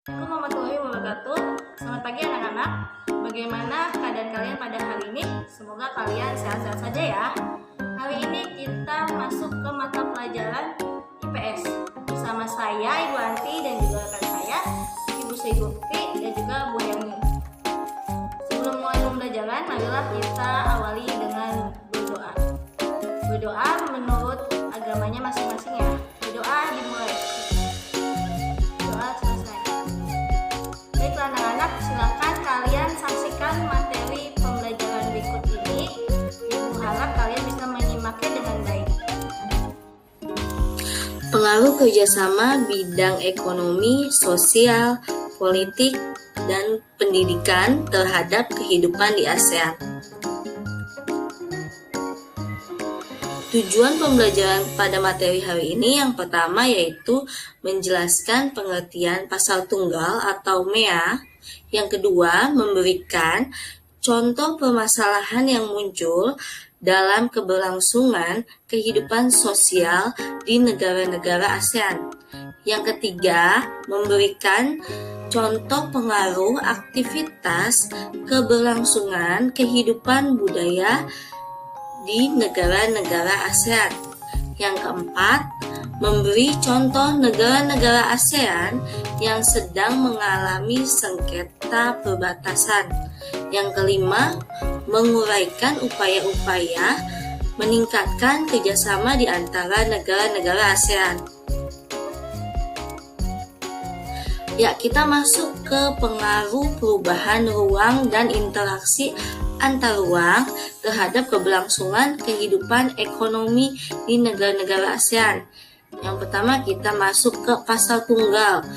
Assalamualaikum warahmatullahi wabarakatuh. Selamat pagi anak-anak. Bagaimana keadaan kalian pada hari ini? Semoga kalian sehat-sehat saja ya. Hari ini kita masuk ke mata pelajaran IPS bersama saya, Ibu Anti, dan juga rekan saya, Ibu Sri Gufri, dan juga Bu Yani. Sebelum mulai pembelajaran, marilah kita awali dengan berdoa. Berdoa menurut agamanya masing-masing ya. Berdoa dimulai. Doa selesai. Baiklah anak-anak, silakan kalian saksikan materi pembelajaran berikut ini. Ibu harap kalian bisa menyimaknya dengan baik. Pengaruh kerjasama bidang ekonomi, sosial, politik, dan pendidikan terhadap kehidupan di ASEAN. Tujuan pembelajaran pada materi hari ini yang pertama yaitu menjelaskan pengertian pasal tunggal atau MEA. Yang kedua, memberikan contoh permasalahan yang muncul dalam keberlangsungan kehidupan sosial di negara-negara ASEAN. Yang ketiga, memberikan contoh pengaruh aktivitas keberlangsungan kehidupan budaya di negara-negara ASEAN. Yang keempat, memberi contoh negara-negara ASEAN yang sedang mengalami sengketa perbatasan. Yang kelima, menguraikan upaya-upaya meningkatkan kerjasama di antara negara-negara ASEAN. Ya, kita masuk ke pengaruh perubahan ruang dan interaksi antar ruang terhadap keberlangsungan kehidupan ekonomi di negara-negara ASEAN. Yang pertama kita masuk ke pasal tunggal.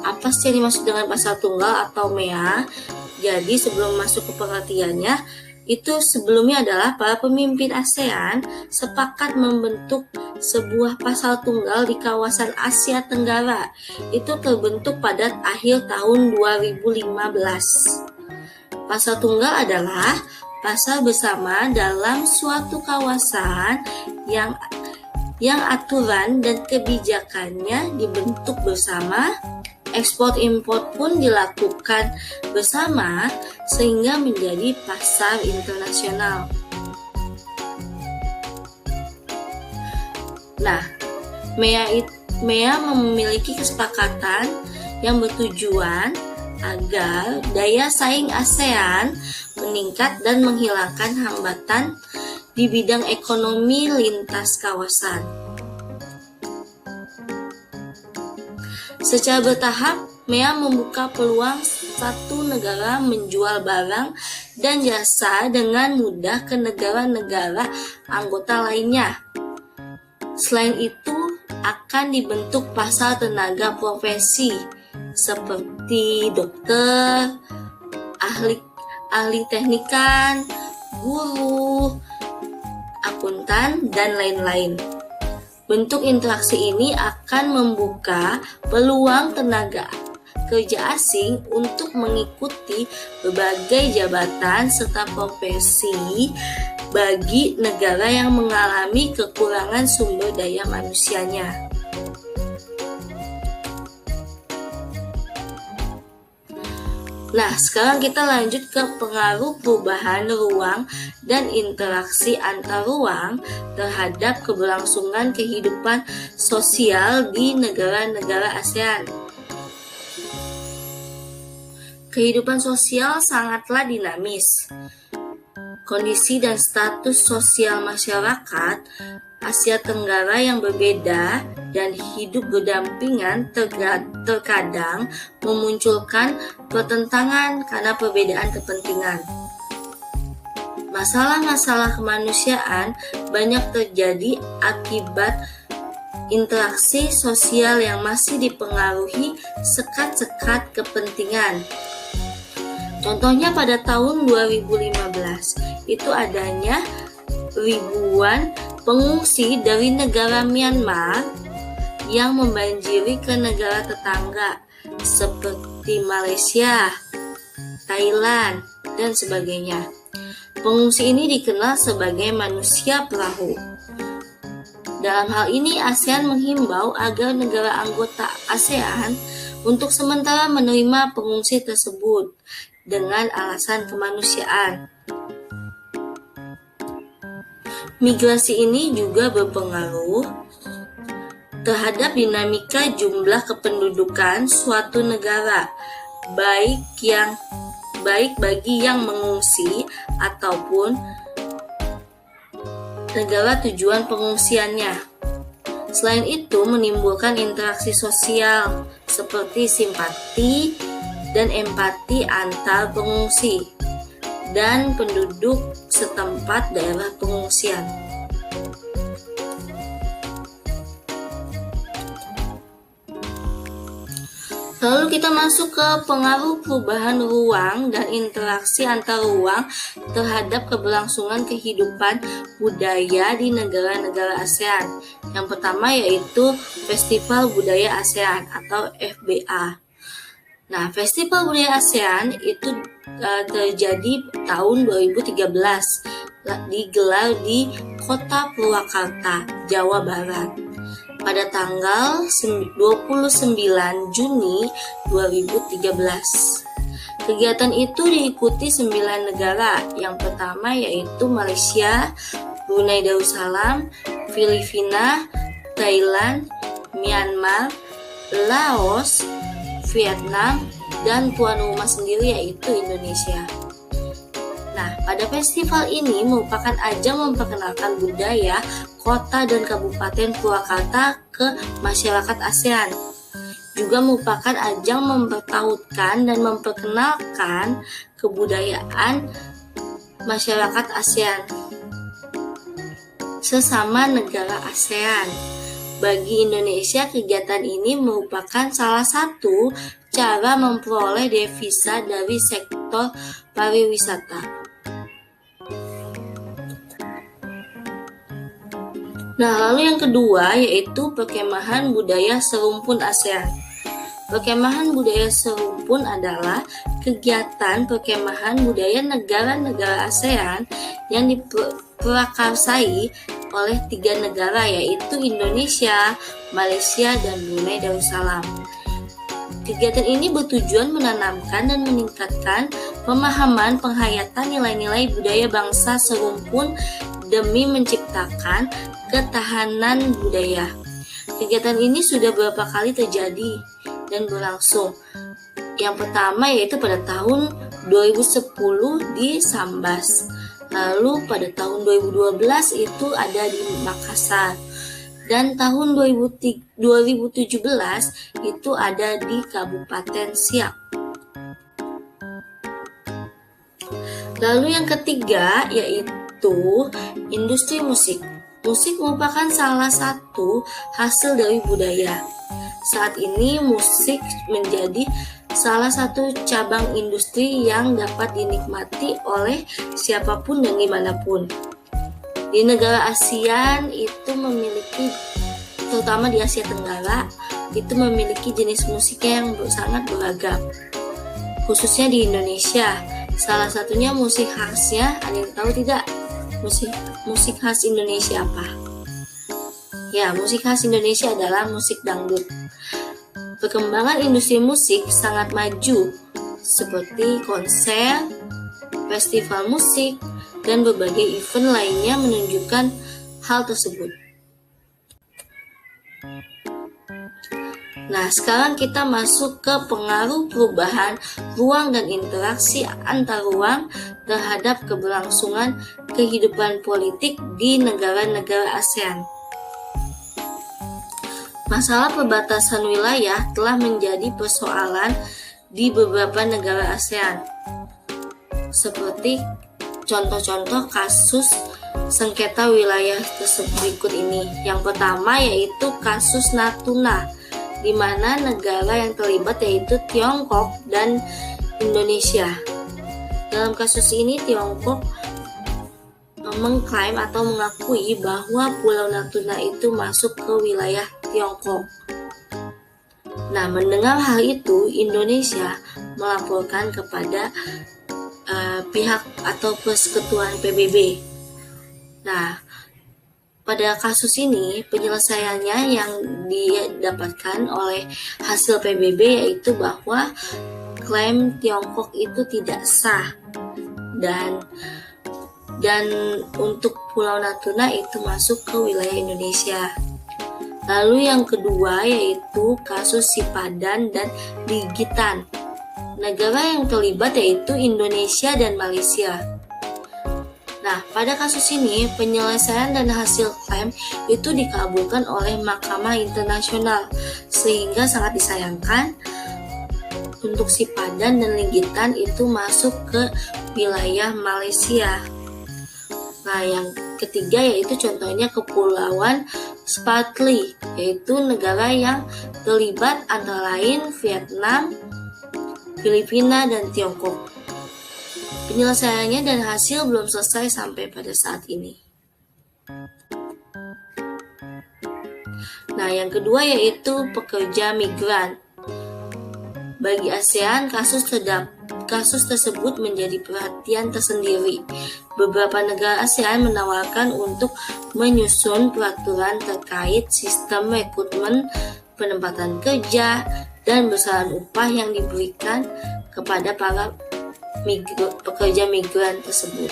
Apa sih yang dimaksud dengan pasal tunggal atau MEA? Jadi sebelum masuk ke pengertiannya, itu sebelumnya adalah para pemimpin ASEAN sepakat membentuk sebuah pasal tunggal di kawasan Asia Tenggara. Itu terbentuk pada akhir tahun 2015. Pasal tunggal adalah pasal bersama dalam suatu kawasan yang aturan dan kebijakannya dibentuk bersama, ekspor impor pun dilakukan bersama sehingga menjadi pasar internasional. Nah, MEA memiliki kesepakatan yang bertujuan agar daya saing ASEAN meningkat dan menghilangkan hambatan di bidang ekonomi lintas kawasan. Secara bertahap, MEA membuka peluang satu negara menjual barang dan jasa dengan mudah ke negara-negara anggota lainnya. Selain itu, akan dibentuk pasar tenaga profesi seperti dokter, ahli teknikan, guru, akuntan, dan lain-lain. Bentuk interaksi ini akan membuka peluang tenaga kerja asing untuk mengikuti berbagai jabatan serta profesi bagi negara yang mengalami kekurangan sumber daya manusianya. Nah, sekarang kita lanjut ke pengaruh perubahan ruang dan interaksi antar ruang terhadap keberlangsungan kehidupan sosial di negara-negara ASEAN. Kehidupan sosial sangatlah dinamis. Kondisi dan status sosial masyarakat Asia Tenggara yang berbeda dan hidup berdampingan terkadang memunculkan pertentangan karena perbedaan kepentingan. Masalah-masalah kemanusiaan banyak terjadi akibat interaksi sosial yang masih dipengaruhi sekat-sekat kepentingan. Contohnya pada tahun 2015, itu adanya ribuan pengungsi dari negara Myanmar yang membanjiri ke negara tetangga seperti Malaysia, Thailand, dan sebagainya. Pengungsi ini dikenal sebagai manusia perahu. Dalam hal ini, ASEAN menghimbau agar negara anggota ASEAN untuk sementara menerima pengungsi tersebut dengan alasan kemanusiaan. Migrasi ini juga berpengaruh terhadap dinamika jumlah kependudukan suatu negara, baik bagi yang mengungsi ataupun negara tujuan pengungsiannya. Selain itu, menimbulkan interaksi sosial seperti simpati dan empati antar pengungsi dan penduduk setempat daerah pengungsian. Lalu kita masuk ke pengaruh perubahan ruang dan interaksi antar ruang terhadap keberlangsungan kehidupan budaya di negara-negara ASEAN. Yang pertama yaitu Festival Budaya ASEAN atau FBA. Nah, Festival Budaya ASEAN itu terjadi tahun 2013, digelar di Kota Purwakarta, Jawa Barat, pada tanggal 29 Juni 2013. Kegiatan itu diikuti 9 negara. Yang pertama yaitu Malaysia, Brunei Darussalam, Filipina, Thailand, Myanmar, Laos, Vietnam, dan tuan rumah sendiri yaitu Indonesia. Nah, pada festival ini merupakan ajang memperkenalkan budaya kota dan kabupaten Purwakarta ke masyarakat ASEAN. Juga merupakan ajang mempertautkan dan memperkenalkan kebudayaan masyarakat ASEAN sesama negara ASEAN. Bagi Indonesia, kegiatan ini merupakan salah satu cara memperoleh devisa dari sektor pariwisata. Nah, lalu yang kedua yaitu Perkemahan Budaya Serumpun ASEAN. Perkemahan Budaya Serumpun adalah kegiatan perkemahan budaya negara-negara ASEAN yang diprakarsai oleh 3 negara yaitu Indonesia, Malaysia, dan Brunei Darussalam. Kegiatan ini bertujuan menanamkan dan meningkatkan pemahaman penghayatan nilai-nilai budaya bangsa serumpun demi menciptakan ketahanan budaya. Kegiatan ini sudah beberapa kali terjadi dan berlangsung. Yang pertama yaitu pada tahun 2010 di Sambas. Lalu pada tahun 2012 itu ada di Makassar. Dan tahun 2017 itu ada di Kabupaten Siak. Lalu yang ketiga yaitu industri musik. Musik merupakan salah satu hasil dari budaya. Saat ini musik menjadi salah satu cabang industri yang dapat dinikmati oleh siapapun dan dimanapun. Di negara ASEAN itu memiliki, terutama di Asia Tenggara, itu memiliki jenis musiknya yang sangat beragam. Khususnya di Indonesia, salah satunya musik khasnya, ada yang tahu tidak? Musik khas Indonesia apa? Ya, musik khas Indonesia adalah musik dangdut. Perkembangan industri musik sangat maju, seperti konser, festival musik, dan berbagai event lainnya menunjukkan hal tersebut. Nah, sekarang kita masuk ke pengaruh perubahan ruang dan interaksi antar ruang terhadap keberlangsungan kehidupan politik di negara-negara ASEAN. Masalah perbatasan wilayah telah menjadi persoalan di beberapa negara ASEAN. Seperti contoh-contoh kasus sengketa wilayah tersebut berikut ini. Yang pertama yaitu kasus Natuna, di mana negara yang terlibat yaitu Tiongkok dan Indonesia. Dalam kasus ini Tiongkok mengklaim atau mengakui bahwa Pulau Natuna itu masuk ke wilayah Tiongkok. Nah, mendengar hal itu, Indonesia melaporkan kepada pihak atau persekutuan PBB. Nah, pada kasus ini penyelesaiannya yang didapatkan oleh hasil PBB yaitu bahwa klaim Tiongkok itu tidak sah dan untuk Pulau Natuna itu masuk ke wilayah Indonesia. Lalu yang kedua yaitu kasus Sipadan dan Ligitan. Negara yang terlibat yaitu Indonesia dan Malaysia. Nah, pada kasus ini penyelesaian dan hasil klaim itu dikabulkan oleh Mahkamah Internasional, sehingga sangat disayangkan untuk Sipadan dan Ligitan itu masuk ke wilayah Malaysia. Nah, yang ketiga yaitu contohnya Kepulauan Spratly, yaitu negara yang terlibat antara lain Vietnam, Filipina, dan Tiongkok. Penyelesaiannya dan hasil belum selesai sampai pada saat ini. Nah, yang kedua yaitu pekerja migran. Bagi ASEAN, kasus tersebut menjadi perhatian tersendiri. Beberapa negara ASEAN menawarkan untuk menyusun peraturan terkait sistem rekrutmen, penempatan kerja, dan besaran upah yang diberikan kepada para pekerja migran tersebut.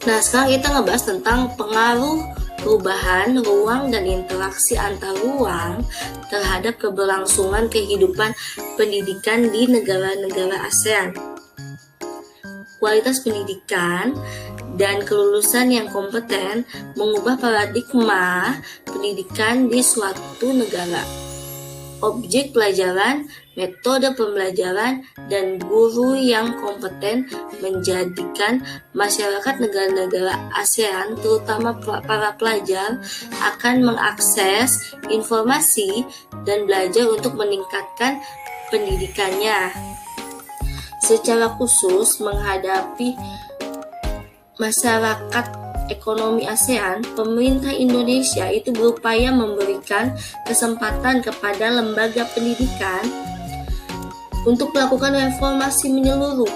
Nah, sekarang kita ngebahas tentang pengaruh perubahan ruang dan interaksi antar ruang terhadap keberlangsungan kehidupan pendidikan di negara-negara ASEAN. Kualitas pendidikan dan kelulusan yang kompeten mengubah paradigma pendidikan di suatu negara. Objek pelajaran, metode pembelajaran, dan guru yang kompeten menjadikan masyarakat negara-negara ASEAN, terutama para pelajar, akan mengakses informasi dan belajar untuk meningkatkan pendidikannya. Secara khusus menghadapi masyarakat ekonomi ASEAN, pemerintah Indonesia itu berupaya memberikan kesempatan kepada lembaga pendidikan untuk melakukan reformasi menyeluruh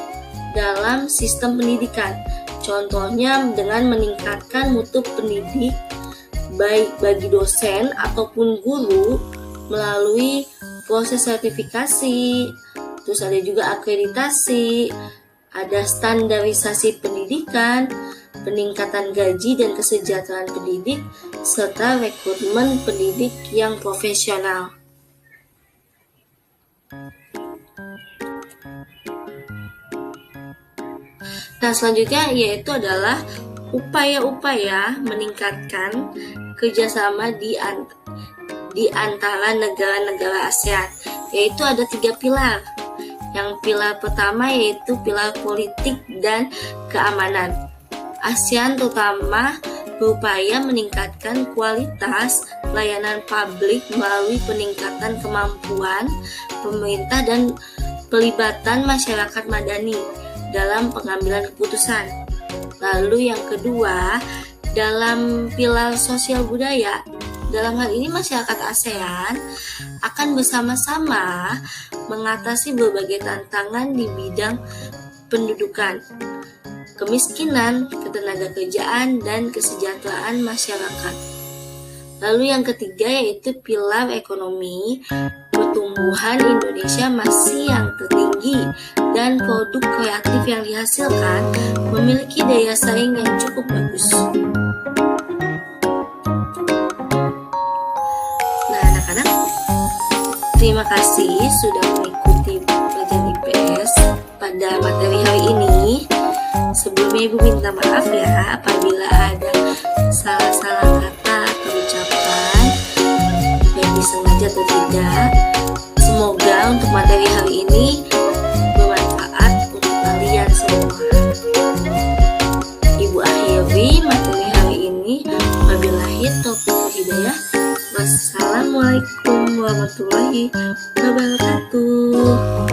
dalam sistem pendidikan. Contohnya dengan meningkatkan mutu pendidik baik bagi dosen ataupun guru melalui proses sertifikasi, terus ada juga akreditasi, ada standarisasi pendidikan, peningkatan gaji dan kesejahteraan pendidik, serta rekrutmen pendidik yang profesional. Nah, selanjutnya yaitu adalah upaya-upaya meningkatkan kerjasama di antara negara-negara ASEAN, yaitu ada 3 pilar. Yang pilar pertama yaitu pilar politik dan keamanan. ASEAN terutama berupaya meningkatkan kualitas pelayanan publik melalui peningkatan kemampuan pemerintah dan pelibatan masyarakat madani dalam pengambilan keputusan. Lalu yang kedua, dalam pilar sosial budaya. Dalam hal ini masyarakat ASEAN akan bersama-sama mengatasi berbagai tantangan di bidang pendudukan, kemiskinan, ketenagakerjaan, dan kesejahteraan masyarakat. Lalu yang ketiga yaitu pilar ekonomi. Pertumbuhan Indonesia masih yang tertinggi dan produk kreatif yang dihasilkan memiliki daya saing yang cukup bagus. Nah, anak-anak, terima kasih sudah mengikuti pelajaran IPS pada materi hari ini. Sebelumnya Ibu minta maaf ya apabila ada salah-salah kata atau ucapan, baik disengaja atau tidak. Semoga untuk materi hari ini bermanfaat untuk kalian semua. Ibu akhiri materi hari ini. Wabillahi taufiq wal hidayah. Wassalamualaikum warahmatullahi wabarakatuh.